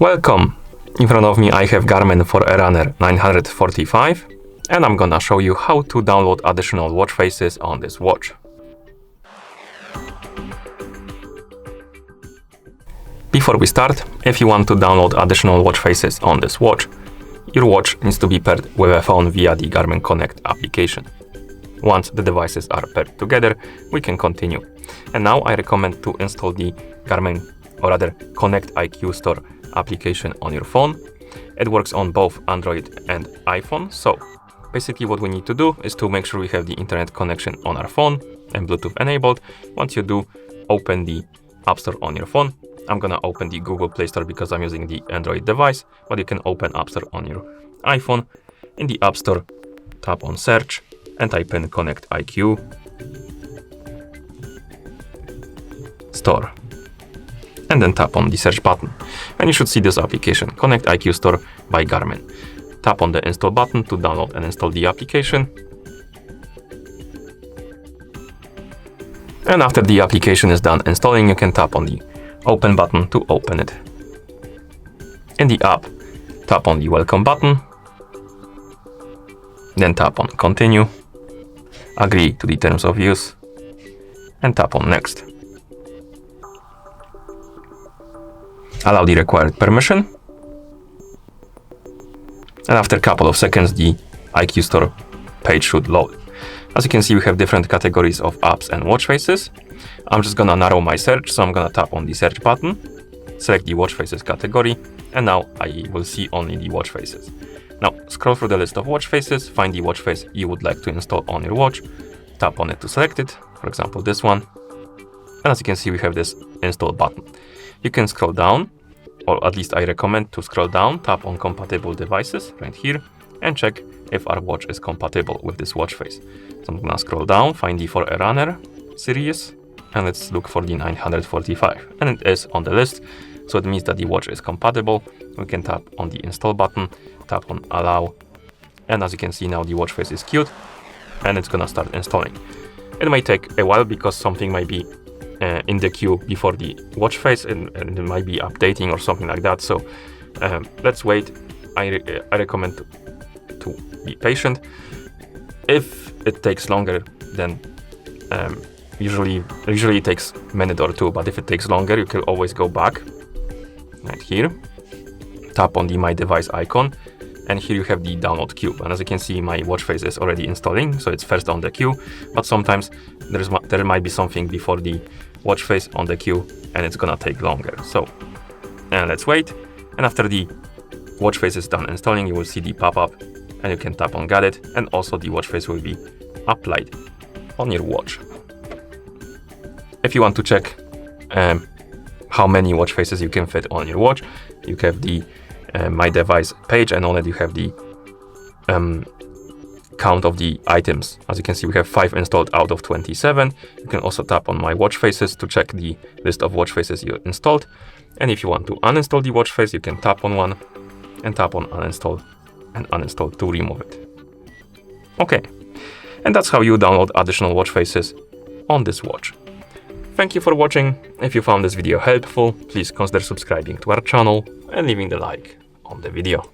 Welcome! In front of me I have GARMIN Forerunner 945 and I'm gonna show you how to download additional watch faces on this watch. Before we start, if you want to download additional watch faces on this watch, your watch needs to be paired with a phone via the Garmin Connect application. Once the devices are paired together, we can continue. And now I recommend to install the Garmin, or rather Connect IQ Store application on your phone. It works on both Android and iPhone. So basically what we need to do is to make sure we have the internet connection on our phone and Bluetooth enabled. Once you do, open the App Store on your phone. I'm gonna open the Google Play Store because I'm using the Android device, but you can open App Store on your iPhone. In the App Store, tap on Search and type in Connect IQ Store. And then tap on the search button. And you should see this application, Connect IQ Store by Garmin. Tap on the install button to download and install the application. And after the application is done installing, you can tap on the open button to open it. In the app, tap on the welcome button. Then tap on continue. Agree to the terms of use. And tap on next. Allow the required permission. And after a couple of seconds, the IQ Store page should load. As you can see, we have different categories of apps and watch faces. I'm just gonna narrow my search, so I'm gonna tap on the search button, select the watch faces category, and now I will see only the watch faces. Now scroll through the list of watch faces, find the watch face you would like to install on your watch, tap on it to select it, for example this one. And as you can see, we have this install button. You can scroll down, or at least I recommend to scroll down, tap on compatible devices right here, and check if our watch is compatible with this watch face. So I'm gonna scroll down, find the Forerunner series, and let's look for the 945. And it is on the list, so it means that the watch is compatible. We can tap on the install button, tap on allow, and as you can see now the watch face is queued, and it's gonna start installing. It may take a while because something might be in the queue before the watch face, and it might be updating or something like that. So let's wait. I recommend to be patient. If it takes longer, then usually it takes a minute or two, but if it takes longer, you can always go back right here, tap on the My Device icon, and here you have the download queue. And as you can see, my watch face is already installing, so it's first on the queue, but sometimes there might be something before the watch face on the queue, and it's gonna take longer. So let's wait, and after the watch face is done installing, you will see the pop-up, and you can tap on Got It, and also the watch face will be applied on your watch. If you want to check how many watch faces you can fit on your watch, you have the My Device page, and on it you have the count of the items. As you can see, we have 5 installed out of 27. You can also tap on My Watch Faces to check the list of watch faces you installed. And if you want to uninstall the watch face, you can tap on one and tap on uninstall and uninstall to remove it. Okay, and that's how you download additional watch faces on this watch. Thank you for watching. If you found this video helpful, please consider subscribing to our channel and leaving the like on the video.